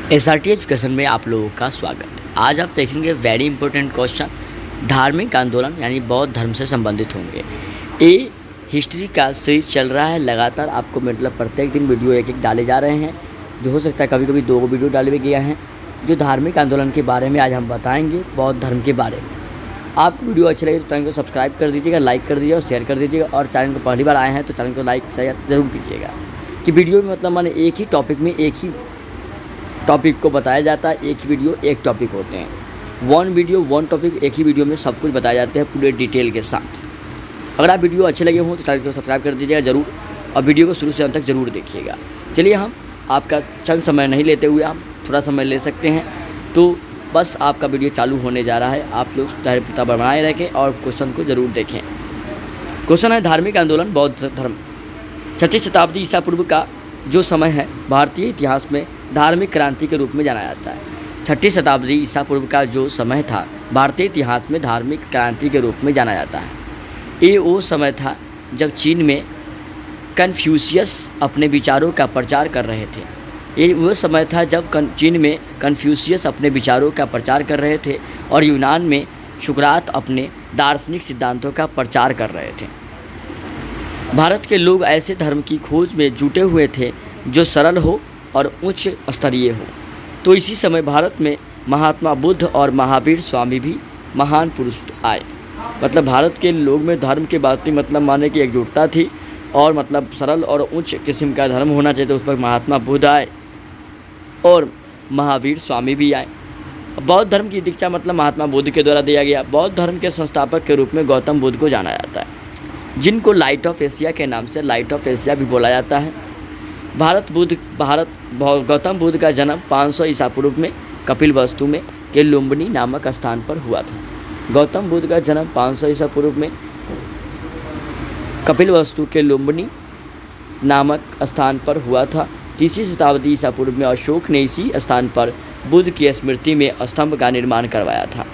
SRT education में आप लोगों का स्वागत। आज आप देखेंगे वेरी इंपॉर्टेंट क्वेश्चन। धार्मिक आंदोलन यानी बौद्ध धर्म से संबंधित होंगे। ये हिस्ट्री का सीरीज चल रहा है लगातार। आपको मतलब प्रत्येक दिन वीडियो एक एक डाले जा रहे हैं, जो हो सकता है कभी कभी 2 वीडियो डाले भी गया है। जो धार्मिक आंदोलन के बारे में आज हम बताएंगे, बौद्ध धर्म के बारे में। आपको वीडियो अच्छी लगे तो चैनल को सब्सक्राइब कर दीजिएगा, लाइक कर दीजिएगा और शेयर कर दीजिएगा। और चैनल को पहली बार आए हैं तो चैनल को लाइक शेयर जरूर कीजिएगा। कि वीडियो में मतलब मैंने एक ही टॉपिक में एक ही टॉपिक को बताया जाता है। एक ही वीडियो एक टॉपिक होते हैं। वन वीडियो वन टॉपिक, एक ही वीडियो में सब कुछ बताया जाता है पूरे डिटेल के साथ। अगर आप वीडियो अच्छे लगे हों तो चैनल को सब्सक्राइब कर दीजिएगा ज़रूर, और वीडियो को शुरू से अंत तक ज़रूर देखिएगा। चलिए, हम आपका चंद समय नहीं लेते हुए आप थोड़ा समय ले सकते हैं। तो बस आपका वीडियो चालू होने जा रहा है। आप लोग धैर्यता बनाए रखें और क्वेश्चन को ज़रूर देखें। क्वेश्चन है, धार्मिक आंदोलन बौद्ध धर्म। 6वीं शताब्दी ईसा पूर्व का जो समय है, भारतीय इतिहास में धार्मिक क्रांति के रूप में जाना जाता है। 6वीं शताब्दी ईसा पूर्व का जो समय था, भारतीय इतिहास में धार्मिक क्रांति के रूप में जाना जाता है। ये वो समय था जब चीन में कन्फ्यूशियस अपने विचारों का प्रचार कर रहे थे। ये वो समय था जब चीन में कन्फ्यूशियस अपने विचारों का प्रचार कर रहे थे, और यूनान में सुकरात अपने दार्शनिक सिद्धांतों का प्रचार कर रहे थे। भारत के लोग ऐसे धर्म की खोज में जुटे हुए थे जो सरल हो और उच्च स्तरीय हो। तो इसी समय भारत में महात्मा बुद्ध और महावीर स्वामी भी महान पुरुष आए। मतलब भारत के लोग में धर्म के बात में मतलब माने की एकजुटता थी, और मतलब सरल और उच्च किस्म का धर्म होना चाहिए। तो उस पर महात्मा बुद्ध आए और महावीर स्वामी भी आए। बौद्ध धर्म की दीक्षा मतलब महात्मा बुद्ध के द्वारा दिया गया। बौद्ध धर्म के संस्थापक के रूप में गौतम बुद्ध को जाना जाता है, जिनको लाइट ऑफ एशिया के नाम से लाइट ऑफ एशिया भी बोला जाता है। गौतम बुद्ध का जन्म 500 ईसा पूर्व में कपिलवस्तु में के लुम्बिनी नामक स्थान पर हुआ था। गौतम बुद्ध का जन्म 500 ईसा पूर्व में कपिलवस्तु के लुम्बिनी नामक स्थान पर हुआ था। 3वीं शताब्दी ईसा पूर्व में अशोक ने इसी स्थान पर बुद्ध की स्मृति में स्तंभ का निर्माण करवाया था।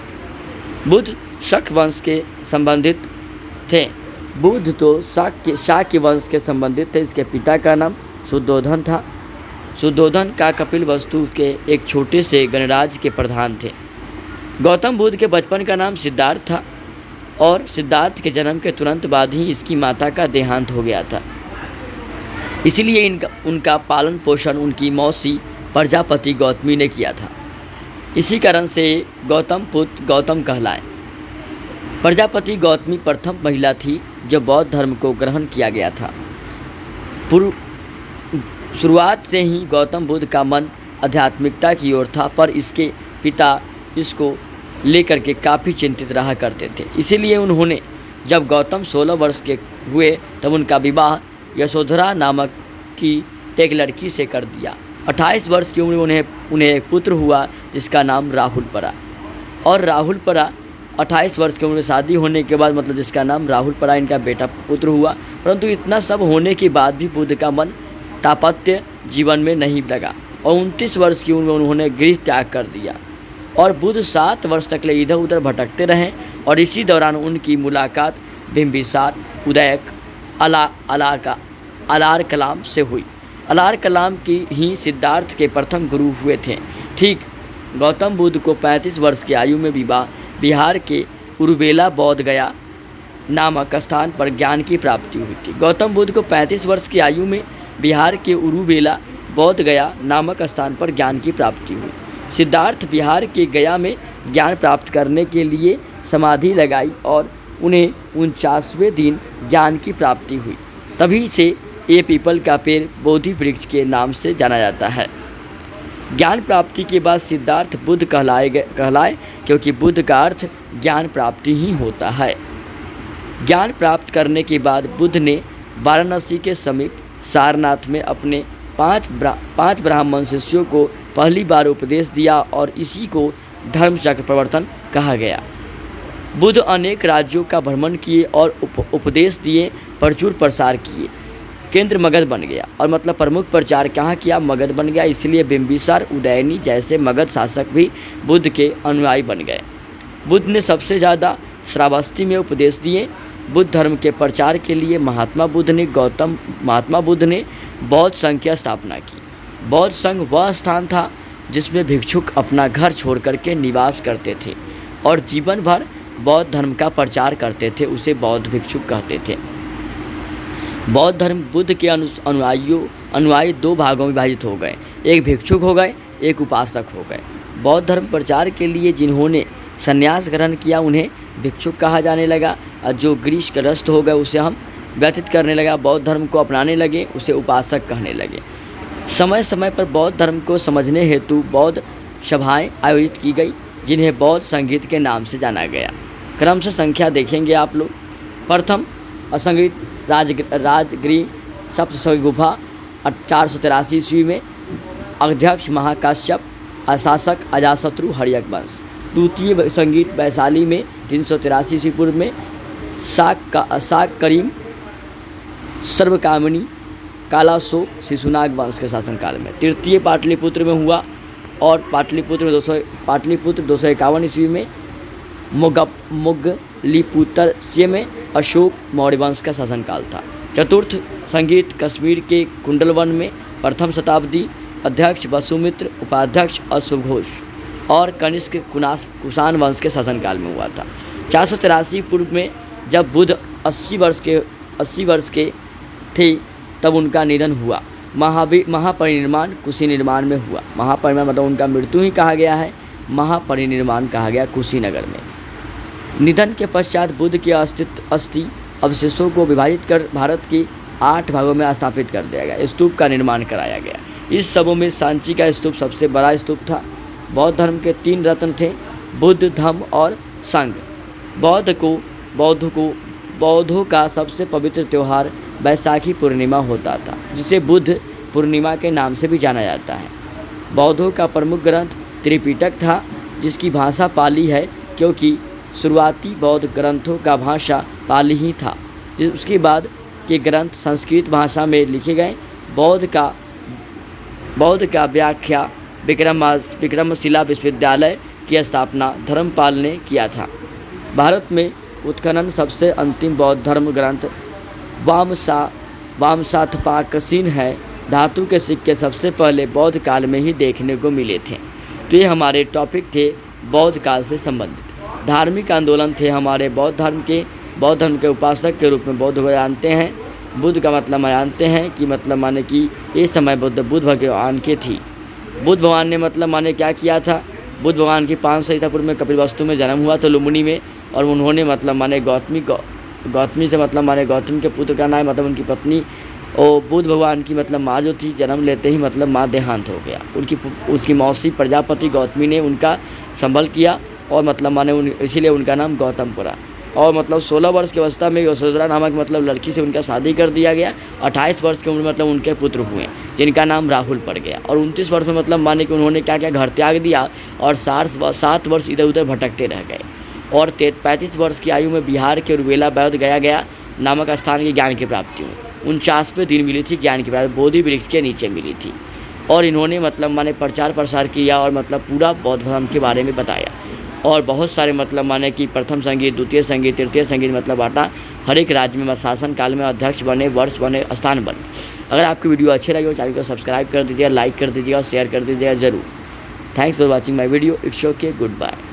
बुद्ध शक वंश के संबंधित थे। बुद्ध तो शाक्य वंश के संबंधित थे। इसके पिता का नाम शुद्धोधन था। शुद्धोधन का कपिलवस्तु के एक छोटे से गणराज्य के प्रधान थे। गौतम बुद्ध के बचपन का नाम सिद्धार्थ था, और सिद्धार्थ के जन्म के तुरंत बाद ही इसकी माता का देहांत हो गया था। इसीलिए उनका पालन पोषण उनकी मौसी प्रजापति गौतमी ने किया था। इसी कारण से गौतम पुत्र गौतम कहलाए। प्रजापति गौतमी प्रथम महिला थी जो बौद्ध धर्म को ग्रहण किया गया था। शुरुआत से ही गौतम बुद्ध का मन आध्यात्मिकता की ओर था, पर इसके पिता इसको लेकर के काफ़ी चिंतित रहा करते थे। इसीलिए उन्होंने जब गौतम 16 वर्ष के हुए तब उनका विवाह यशोधरा नामक की एक लड़की से कर दिया। 28 वर्ष की उम्र में उन्हें एक पुत्र हुआ जिसका नाम राहुल पड़ा। और राहुल पड़ा 28 वर्ष की उम्र में शादी होने के बाद मतलब जिसका नाम राहुल पड़ा, इनका बेटा पुत्र हुआ। परंतु इतना सब होने के बाद भी बुद्ध का मन दाम्पत्य जीवन में नहीं लगा, और 29 वर्ष की उम्र में उन्होंने गृह त्याग कर दिया। और बुद्ध 7 वर्ष तक ले इधर उधर भटकते रहे, और इसी दौरान उनकी मुलाकात बिंबिसार, उदयक, अलार कलाम से हुई। अलार कलाम की ही सिद्धार्थ के प्रथम गुरु हुए थे। ठीक गौतम बुद्ध को 35 वर्ष की आयु में विवाह बिहार के उरुबेला बौद्ध गया नामक स्थान पर ज्ञान की प्राप्ति हुई थी। गौतम बुद्ध को 35 वर्ष की आयु में बिहार के उरुबेला बौद्ध गया नामक स्थान पर ज्ञान की प्राप्ति हुई। सिद्धार्थ बिहार के गया में ज्ञान प्राप्त करने के लिए समाधि लगाई, और उन्हें 49वें दिन ज्ञान की प्राप्ति हुई। तभी से ये पीपल का पेड़ बोधि वृक्ष के नाम से जाना जाता है। ज्ञान प्राप्ति के बाद सिद्धार्थ बुद्ध कहलाए, क्योंकि बुद्ध का अर्थ ज्ञान प्राप्ति ही होता है। ज्ञान प्राप्त करने के बाद बुद्ध ने वाराणसी के समीप सारनाथ में अपने 5 ब्राह्मण शिष्यों को पहली बार उपदेश दिया, और इसी को धर्मचक्र प्रवर्तन कहा गया। बुद्ध अनेक राज्यों का भ्रमण किए और उपदेश दिए, प्रचुर प्रसार किए। केंद्र मगध बन गया, और मतलब प्रमुख प्रचार कहाँ किया? मगध बन गया। इसलिए बिंबिसार, उदयनी जैसे मगध शासक भी बुद्ध के अनुयायी बन गए। बुद्ध ने सबसे ज़्यादा श्रावस्ती में उपदेश दिए। बुद्ध धर्म के प्रचार के लिए महात्मा बुद्ध ने बौद्ध संघ की स्थापना की। बौद्ध संघ वह स्थान था जिसमें भिक्षुक अपना घर छोड़ कर के निवास करते थे और जीवन भर बौद्ध धर्म का प्रचार करते थे, उसे बौद्ध भिक्षुक कहते थे। बौद्ध धर्म बुद्ध के अनुयायी दो भागों में विभाजित हो गए, एक भिक्षुक हो गए, एक उपासक हो गए। बौद्ध धर्म प्रचार के लिए जिन्होंने संन्यास ग्रहण किया उन्हें भिक्षुक कहा जाने लगा, और जो गृहस्थ हो गए उसे हम व्यतीत करने लगा, बौद्ध धर्म को अपनाने लगे, उसे उपासक कहने लगे। समय समय पर बौद्ध धर्म को समझने हेतु बौद्ध सभाएं आयोजित की गई, जिन्हें बौद्ध संगीत के नाम से जाना गया। क्रम से संख्या देखेंगे आप लोग। प्रथम असंगीत राजगृह सप्तशृंगी गुफा 483 ईस्वी में, अध्यक्ष महाकाश्यप, अशासक अजातशत्रु हर्यक वंश। द्वितीय संगीत वैशाली में 383 ईस्वी पूर्व में, शाक करीम सर्वकामिनी कालाशोक शिशुनाग वंश के शासनकाल में। तृतीय पाटलिपुत्र में हुआ और पाटलिपुत्र 251 ईस्वी में, मुगलिपुत्र में अशोक मौर्य वंश का शासनकाल था। चतुर्थ संगीत कश्मीर के कुंडलवन में, प्रथम शताब्दी, अध्यक्ष वसुमित्र, उपाध्यक्ष अश्वघोष और कनिष्क कुषाण वंश के शासनकाल में हुआ था। 483 पूर्व में जब बुद्ध 80 वर्ष के थे तब उनका निधन हुआ। महापरिनिर्वाण कुशीनगर में हुआ। महापरिनिर्वाण मतलब उनका मृत्यु ही कहा गया है, महापरिनिर्वाण कहा गया कुशीनगर में। निधन के पश्चात बुद्ध के अस्थि अवशेषों को विभाजित कर भारत के 8 भागों में स्थापित कर दिया गया। स्तूप का निर्माण कराया गया। इस सबों में सांची का स्तूप सबसे बड़ा स्तूप था। बौद्ध धर्म के 3 रत्न थे, बुद्ध, धम्म और संघ। बौद्धों का सबसे पवित्र त्यौहार बैसाखी पूर्णिमा होता था, जिसे बुद्ध पूर्णिमा के नाम से भी जाना जाता है। बौद्धों का प्रमुख ग्रंथ त्रिपिटक था, जिसकी भाषा पाली है, क्योंकि शुरुआती बौद्ध ग्रंथों का भाषा पाली ही था। उसके बाद के ग्रंथ संस्कृत भाषा में लिखे गए। बौद्ध का व्याख्या विक्रमशिला विश्वविद्यालय की स्थापना धर्मपाल ने किया था। भारत में उत्खनन सबसे अंतिम बौद्ध धर्म ग्रंथ वामसाथपाकसीन है। धातु के सिक्के सबसे पहले बौद्ध काल में ही देखने को मिले थे। तो ये हमारे टॉपिक थे बौद्ध काल से संबंधित। धार्मिक आंदोलन थे हमारे बौद्ध धर्म के उपासक के रूप में बुद्ध को जानते हैं। बुद्ध का मतलब जानते हैं कि मतलब माने कि ये समय बुद्ध भगवान के थी। बुद्ध भगवान ने मतलब माने क्या किया था। बुद्ध भगवान की 500 ईसा पूर्व में कपिलवस्तु में जन्म हुआ था, लुम्बिनी में, और उन्होंने मतलब माने गौतमी से मतलब माने गौतम के पुत्र का नाम मतलब उनकी पत्नी और बुद्ध भगवान की मतलब माँ जो थी, जन्म लेते ही मतलब माँ देहांत हो गया। उसकी मौसी प्रजापति गौतमी ने उनका संभल किया और मतलब माने इसीलिए उनका नाम गौतम पड़ा। और मतलब 16 वर्ष की अवस्था में यशोधरा नामक मतलब लड़की से उनका शादी कर दिया गया। 28 वर्ष की उम्र में मतलब उनके पुत्र हुए, जिनका नाम राहुल पड़ गया। और 29 वर्ष में मतलब माने कि उन्होंने क्या घर त्याग दिया और 7 वर्ष इधर उधर भटकते रह गए। और 35 वर्ष की आयु में बिहार के रुबेला बैद गया नामक स्थान के ज्ञान की प्राप्ति हुई। 49वें दिन मिली थी ज्ञान की प्राप्ति, बोधि वृक्ष के नीचे मिली थी। और इन्होंने मतलब माने प्रचार प्रसार किया और मतलब पूरा बौद्ध धर्म के बारे में बताया। और बहुत सारे मतलब माने कि प्रथम संगीत, द्वितीय संगीत, तृतीय संगीत मतलब बांटा। हर एक राज्य में शासन काल में अध्यक्ष बने, वर्ष बने, स्थान बने। अगर आपकी वीडियो अच्छी लगी हो चैनल को सब्सक्राइब कर दीजिएगा, लाइक कर दीजिएगा, शेयर कर दीजिएगा जरूर। Thanks for watching my video. It's okay, good bye.